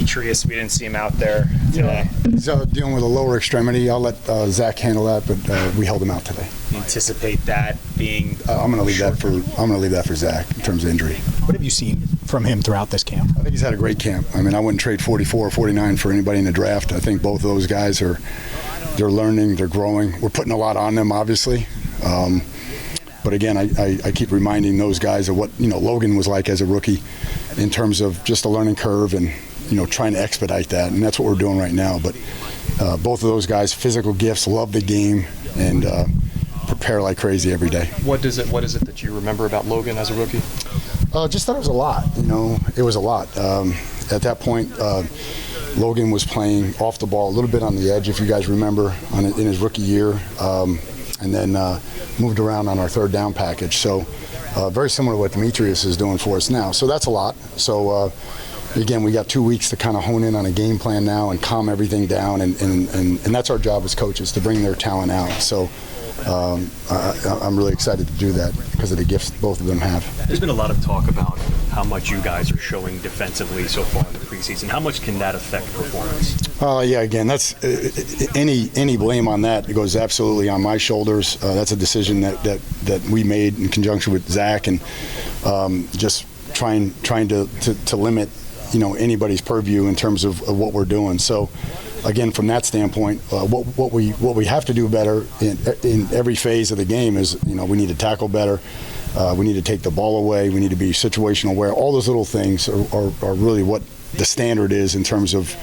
Demetrius, we didn't see him out there today. He's dealing with a lower extremity. I'll let Zach handle that, but we held him out today. Anticipate that being. I'm going to leave that for Zach in terms of injury. What have you seen from him throughout this camp? I think he's had a great camp. I mean, I wouldn't trade 44 or 49 for anybody in the draft. I think both of those guys they're learning, they're growing. We're putting a lot on them, obviously. But again, I keep reminding those guys of what Logan was like as a rookie, in terms of just a learning curve and trying to expedite that, and that's what we're doing right now. But both of those guys, physical gifts, love the game, and prepare like crazy every day. What is it that you remember about Logan as a rookie? Just that it was a lot. It was a lot. At that point, Logan was playing off the ball a little bit on the edge, if you guys remember, in his rookie year, and then moved around on our third down package. So very similar to what Demetrius is doing for us now. So that's a lot. So again, we got 2 weeks to kind of hone in on a game plan now and calm everything down, and that's our job as coaches, to bring their talent out. So I'm really excited to do that because of the gifts both of them have. There's been a lot of talk about how much you guys are showing defensively so far in the preseason. How much can that affect performance? Yeah, again, that's any blame on that goes absolutely on my shoulders. That's a decision that we made in conjunction with Zach, and just trying to limit anybody's purview in terms of what we're doing. So again, from that standpoint, what we have to do better in every phase of the game is we need to tackle better. We need to take the ball away. We need to be situational aware. All those little things are really what the standard is in terms of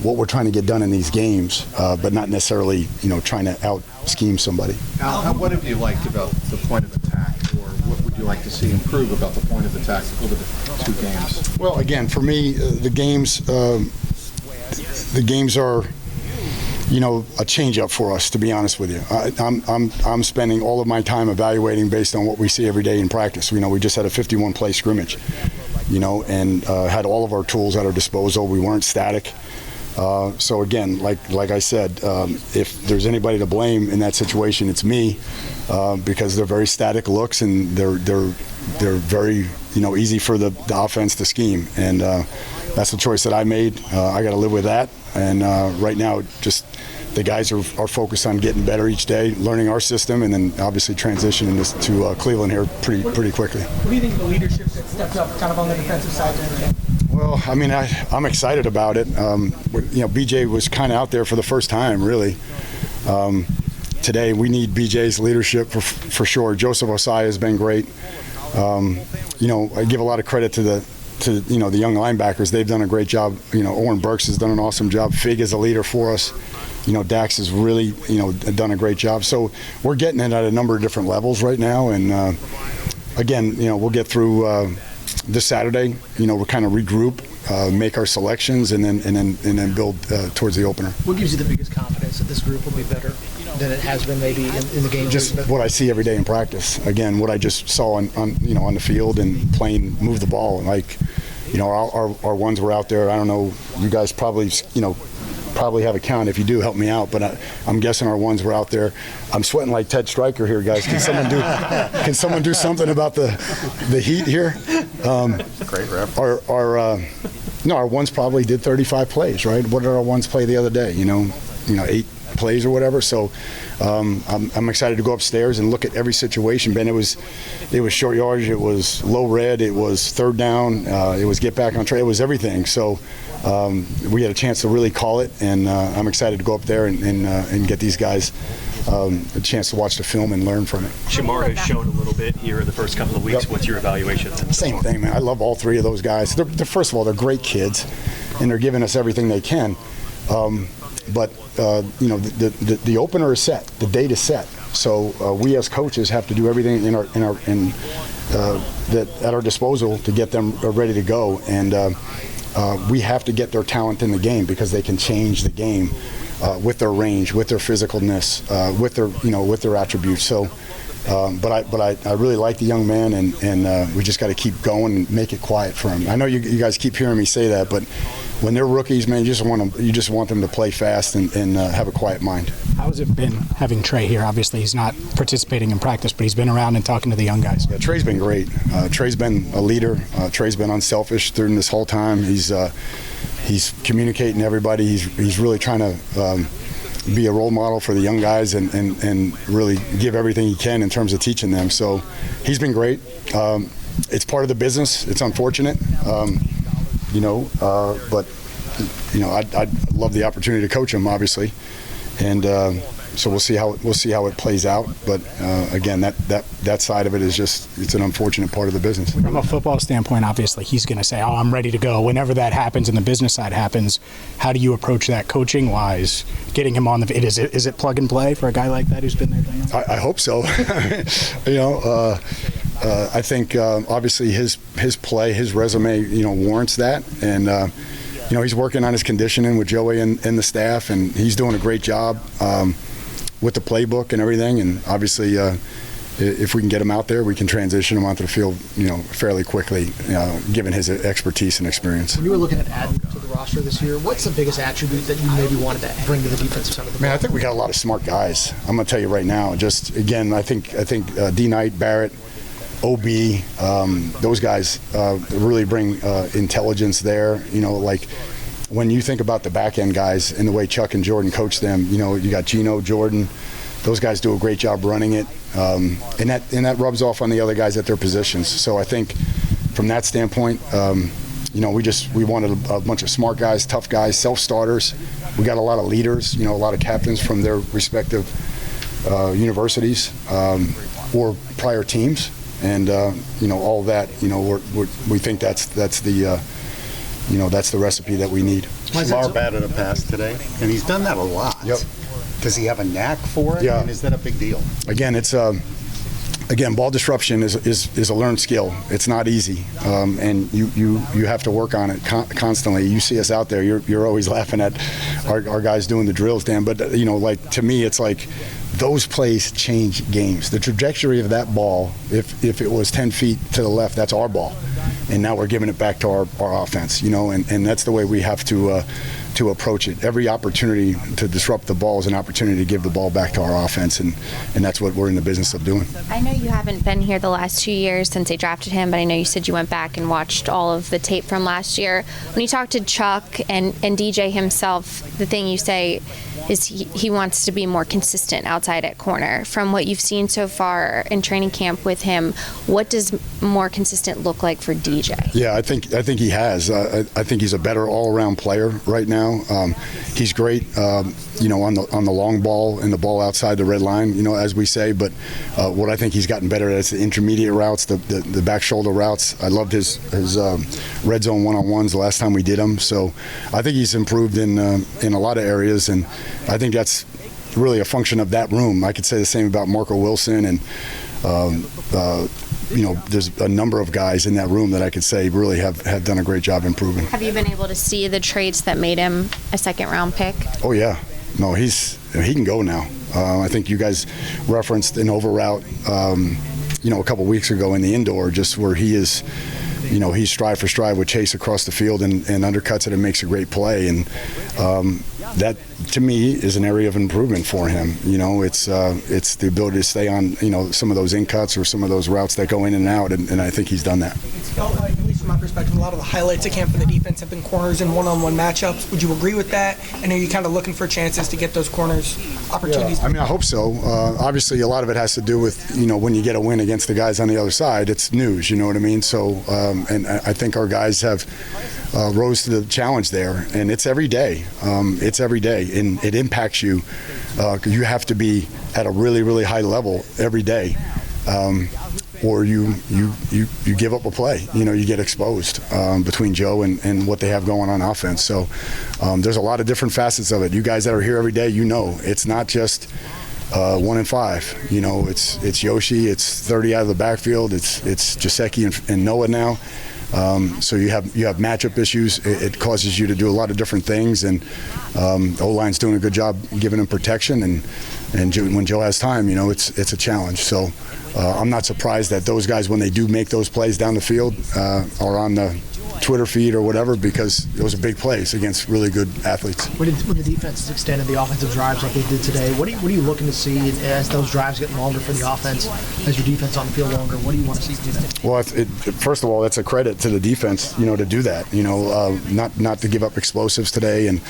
what we're trying to get done in these games, but not necessarily trying to out scheme somebody. Al, what have you liked about the point of attack, or what would you like to see improve about the point of attack over the two games? Well, again, for me, the games are a change-up for us, to be honest with you. I'm spending all of my time evaluating based on what we see every day in practice. We just had a 51-play scrimmage, and had all of our tools at our disposal. We weren't static. So again, like I said, if there's anybody to blame in that situation, it's me, because they're very static looks, and they're very easy for the offense to scheme, and that's the choice that I made. I got to live with that, and right now, just the guys are focused on getting better each day, learning our system, and then obviously transitioning this to Cleveland here pretty quickly. What do you think of the leadership that stepped up kind of on the defensive side during the game? Well, I mean, I'm excited about it. BJ was kind of out there for the first time, really. Today, we need BJ's leadership for sure. Joseph Osai has been great. I give a lot of credit to the young linebackers. They've done a great job. Oren Burks has done an awesome job. Fig is a leader for us. Dax has really, done a great job. So we're getting it at a number of different levels right now. And again, we'll get through this Saturday. We'll kind of regroup, make our selections, and then build towards the opener. What gives you the biggest confidence that this group will be better than it has been maybe in the game? Just what I see every day in practice. Again, what I just saw on the field and playing, move the ball. Like, our ones were out there. I don't know. You guys probably have a count. If you do, help me out. But I'm guessing our ones were out there. I'm sweating like Ted Stryker here, guys. Can someone do something about the heat here? Great rep. Our ones probably did 35 plays, right? What did our ones play the other day? 8 plays or whatever. So I'm excited to go upstairs and look at every situation. Ben, it was short yardage, it was low red, it was third down, it was get back on track, it was everything. So we had a chance to really call it, and I'm excited to go up there and get these guys a chance to watch the film and learn from it. Shemar has shown a little bit here in the first couple of weeks. Yep. What's your evaluation? Same thing, man. I love all three of those guys. They're first of all, they're great kids, and they're giving us everything they can. But the opener is set. The date is set. So we as coaches have to do everything at our disposal to get them ready to go. And we have to get their talent in the game, because they can change the game with their range, with their physicalness, with their attributes. So. But I really like the young man, and we just got to keep going and make it quiet for him. I know you guys keep hearing me say that, but when they're rookies, man, you just want them to play fast and have a quiet mind. How has it been having Trey here? Obviously, he's not participating in practice, but he's been around and talking to the young guys. Yeah, Trey's been great. Trey's been a leader. Trey's been unselfish during this whole time. He's He's communicating to everybody. He's really trying to be a role model for the young guys and really give everything he can in terms of teaching them. So he's been great. It's part of the business. It's unfortunate, but I'd love the opportunity to coach him, obviously, and so we'll see how it plays out. But again, that side of it is it's an unfortunate part of the business. From a football standpoint, obviously, he's going to say, "Oh, I'm ready to go." Whenever that happens and the business side happens, how do you approach that coaching-wise? Getting him on the is it plug and play for a guy like that who's been there? I hope so. I think obviously his play, his resume, warrants that, and he's working on his conditioning with Joey and the staff, and he's doing a great job with the playbook and everything. And obviously, if we can get him out there, we can transition him onto the field, fairly quickly, given his expertise and experience. When you were looking at adding to the roster this year, what's the biggest attribute that you maybe wanted to bring to the defensive side of the ball? Man, I think we got a lot of smart guys. I'm going to tell you right now. Just again, I think D. Knight, Barrett, OB, those guys really bring intelligence there. Like when you think about the back end guys and the way Chuck and Jordan coach them, you got Gino, Jordan. Those guys do a great job running it, and that rubs off on the other guys at their positions. So I think from that standpoint, we wanted a bunch of smart guys, tough guys, self-starters. We got a lot of leaders, a lot of captains from their respective universities or prior teams, and all that. We think that's the recipe that we need. Shemar batted a pass today, and he's done that a lot. Yep. Does he have a knack for it? Yeah. And is that a big deal? Again, it's ball disruption is a learned skill. It's not easy, and you have to work on it constantly. You see us out there, you're always laughing at our guys doing the drills, Dan. But like to me, it's like those plays change games. The trajectory of that ball, if it was 10 feet to the left, that's our ball, and now we're giving it back to our offense. And that's the way we have to approach it. Every opportunity to disrupt the ball is an opportunity to give the ball back to our offense, and that's what we're in the business of doing. I know you haven't been here the last 2 years since they drafted him, but I know you said you went back and watched all of the tape from last year. When you talk to Chuck and DJ himself, the thing you say is he wants to be more consistent outside at corner. From what you've seen so far in training camp with him, what does more consistent look like for DJ? Yeah, I think he has. I think he's a better all-around player right now. He's great, on the long ball and the ball outside the red line, as we say. But what I think he's gotten better at is the intermediate routes, the back shoulder routes. I loved his red zone one-on-ones the last time we did them. So I think he's improved in a lot of areas, and I think that's really a function of that room. I could say the same about Marco Wilson, and there's a number of guys in that room that I could say really have done a great job improving. Have you been able to see the traits that made him a second-round pick? Oh yeah, no, he can go now. I think you guys referenced an over route, a couple weeks ago in the indoor, just where he is. He's stride for stride with Chase across the field and undercuts it and makes a great play. And that, to me, is an area of improvement for him. It's the ability to stay on, some of those in cuts or some of those routes that go in and out, and I think he's done that. It's felt like, at least from my perspective, a lot of the highlights that came from the defense have been corners and one-on-one matchups. Would you agree with that? And are you kind of looking for chances to get those corners opportunities? Yeah, I hope so. Obviously, a lot of it has to do with, when you get a win against the guys on the other side, it's news, you know what I mean? So, and I think our guys have rose to the challenge there, and it's every day. It's every day, and it impacts you. You have to be at a really, really high level every day, or you give up a play. You get exposed between Joe and what they have going on offense. So there's a lot of different facets of it. You guys that are here every day, it's not just 1 and 5. It's Yoshi. It's 30 out of the backfield. It's Jaceki and Noah now. So you have matchup issues. It causes you to do a lot of different things, and O-line's doing a good job giving him protection. And when Joe has time, it's a challenge. So I'm not surprised that those guys, when they do make those plays down the field, are on the Twitter feed or whatever, because those are big plays against really good athletes. When the defense has extended the offensive drives like they did today, what are you looking to see as those drives get longer for the offense, as your defense on the field longer? What do you want to see today? Well, first of all, that's a credit to the defense, to do that. Not to give up explosives today, and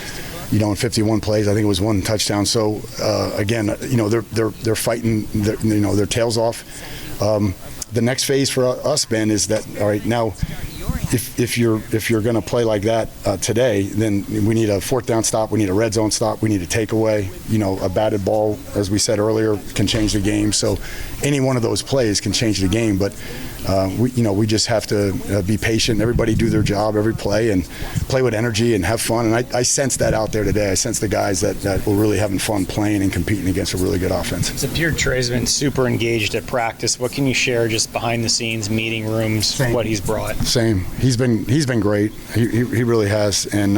in 51 plays, I think it was 1 touchdown. So again, they're fighting their tails off. The next phase for us, Ben, is that all right now. If you're going to play like that today, then we need a 4th down stop. We need a red zone stop. We need a takeaway. A batted ball, as we said earlier, can change the game. So any one of those plays can change the game. But we just have to be patient. Everybody do their job every play and play with energy and have fun. And I sense that out there today. I sense the guys that were really having fun playing and competing against a really good offense. It's appeared Trey's been super engaged at practice. What can you share just behind the scenes, meeting rooms, what he's brought? Same. He's been great. He really has. And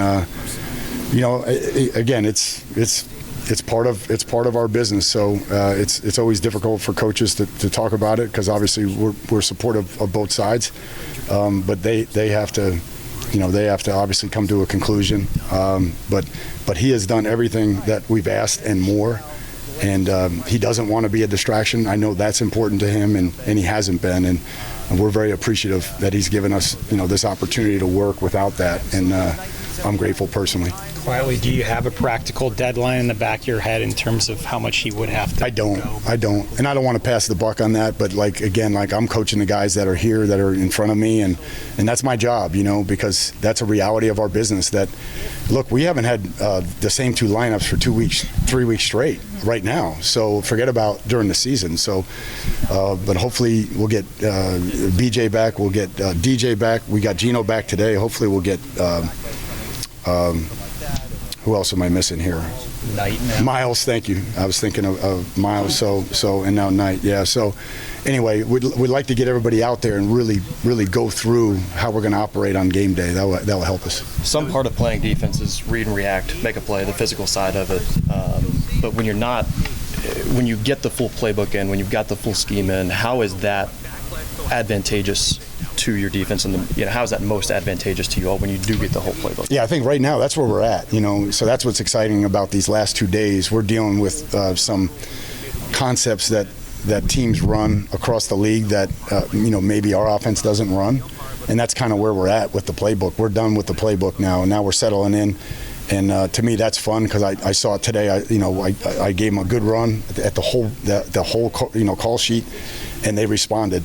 again, it's part of our business. So it's always difficult for coaches to talk about it, because obviously we're supportive of both sides. But they have to obviously come to a conclusion. But he has done everything that we've asked and more. And he doesn't want to be a distraction. I know that's important to him, and he hasn't been. And we're very appreciative that he's given us, this opportunity to work without that. And I'm grateful personally. Quietly, do you have a practical deadline in the back of your head in terms of how much he would have to I don't. go? And I don't want to pass the buck on that, but I'm coaching the guys that are here, that are in front of me, and that's my job, because that's a reality of our business. That, look, we haven't had the same 2 lineups for 3 weeks straight right now, so forget about during the season. So, but hopefully we'll get BJ back, we'll get DJ back, we got Gino back today. Hopefully we'll get who else am I missing here? Knight now. Miles, thank you. I was thinking of Miles. So and now Knight. Yeah. So anyway, we'd like to get everybody out there and really go through how we're going to operate on game day. That will help us. Some part of playing defense is read and react, make a play, the physical side of it. But when you get the full playbook in, when you've got the full scheme in, how is that advantageous to your defense, and how is that most advantageous to you all when you do get the whole playbook? Yeah, I think right now that's where we're at. So that's what's exciting about these last 2 days. We're dealing with some concepts that teams run across the league that maybe our offense doesn't run, and that's kind of where we're at with the playbook. We're done with the playbook now, and now we're settling in. And to me, that's fun, because I saw it today. I gave them a good run at the whole call sheet, and they responded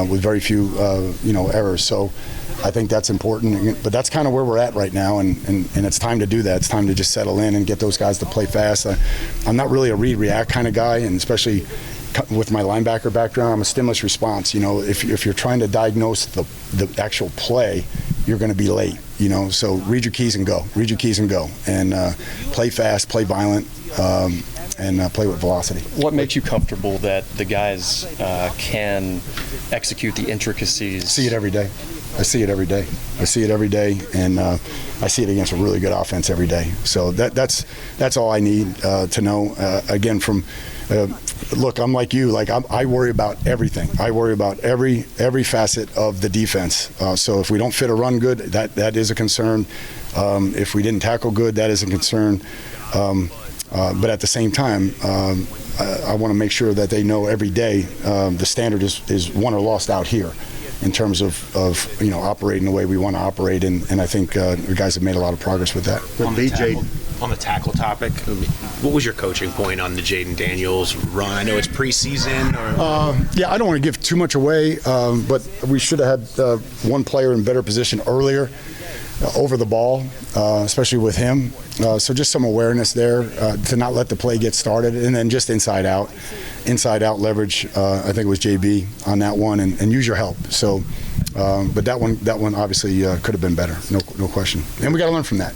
with very few errors. So I think that's important. But that's kind of where we're at right now, and it's time to do that. It's time to just settle in and get those guys to play fast. I'm not really a read-react kind of guy, and especially with my linebacker background, I'm a stimulus response. If you're trying to diagnose the actual play, you're going to be late. So read your keys and go. And play fast, play violent, and play with velocity. What makes you comfortable that the guys can execute the intricacies? I see it every day, and I see it against a really good offense every day. So that's all I need to know. Again, from look, I'm like you. I worry about everything. I worry about every facet of the defense. So if we don't fit a run good, that is a concern. If we didn't tackle good, that is a concern. But at the same time, I want to make sure that they know every day the standard is won or lost out here, in terms of operating the way we want to operate, and I think the guys have made a lot of progress with that. On the tackle topic, what was your coaching point on the Jaden Daniels run? I know it's preseason. Yeah, I don't want to give too much away, but we should have had one player in better position earlier over the ball, especially with him. So just some awareness there to not let the play get started, and then just inside out leverage. I think it was JB on that one, and use your help. So, but that one obviously could have been better, no question. And we got to learn from that.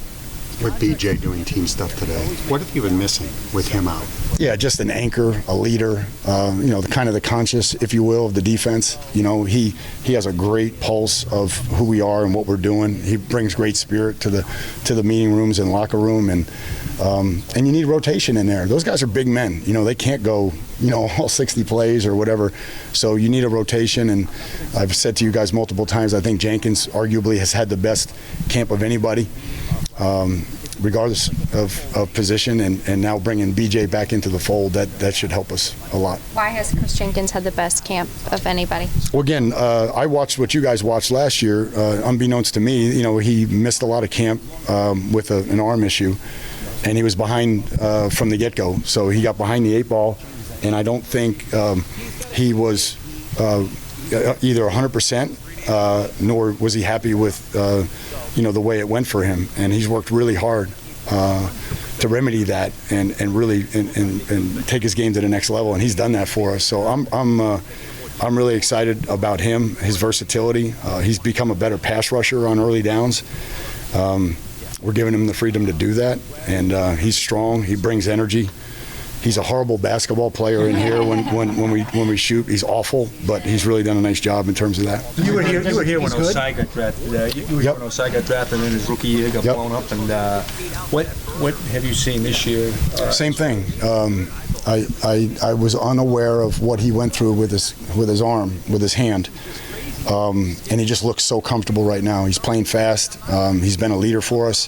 With BJ doing team stuff today, what have you been missing with him out? Yeah, just an anchor, a leader, the conscious, if you will, of the defense. He has a great pulse of who we are and what we're doing. He brings great spirit to the meeting rooms and locker room, and you need rotation in there. Those guys are big men. They can't go all 60 plays or whatever. So you need a rotation, and I've said to you guys multiple times, I think Jenkins arguably has had the best camp of anybody, regardless of position, and now bringing BJ back into the fold, that should help us a lot. Why has Chris Jenkins had the best camp of anybody? Well, again, I watched what you guys watched last year. Unbeknownst to me, he missed a lot of camp with an arm issue, and he was behind from the get-go. So he got behind the 8 ball, and I don't think he was either 100%, nor was he happy with the way it went for him. And he's worked really hard to remedy that and really and take his game to the next level, and he's done that for us. So I'm really excited about him, his versatility. He's become a better pass rusher on early downs. We're giving him the freedom to do that, and he's strong. He brings energy. He's a horrible basketball player in here when we shoot. He's awful, but he's really done a nice job in terms of that. You were here when Osai got drafted. You were here when Osai got drafted, and then his rookie year got blown up. And what have you seen this year? Same thing. I was unaware of what he went through with his arm, with his hand. And he just looks so comfortable right now. He's playing fast. He's been a leader for us.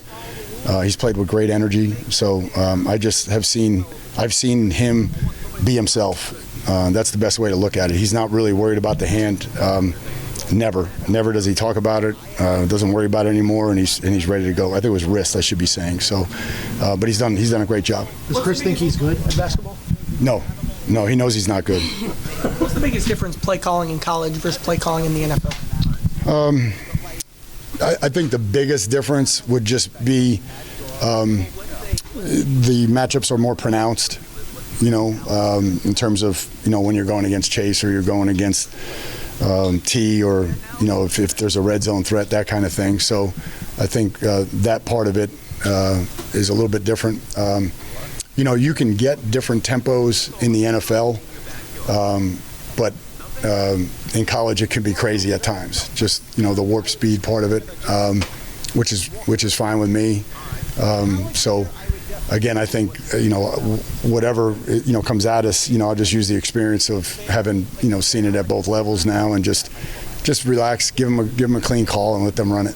He's played with great energy. So I've seen him be himself. That's the best way to look at it. He's not really worried about the hand. Never does he talk about it. Doesn't worry about it anymore, and he's ready to go. I think it was wrist, I should be saying. So, but he's done a great job. Does Chris think he's good at basketball? No, he knows he's not good. What's the biggest difference play calling in college versus play calling in the NFL? I think the biggest difference would just be the matchups are more pronounced, in terms of, when you're going against Chase or you're going against T, or, if there's a red zone threat, that kind of thing. So I think that part of it is a little bit different. You can get different tempos in the NFL, but in college it can be crazy at times. Just, the warp speed part of it, which is fine with me. So again, I think, whatever, comes at us, I'll just use the experience of having, seen it at both levels now, and just relax, give them a clean call and let them run it.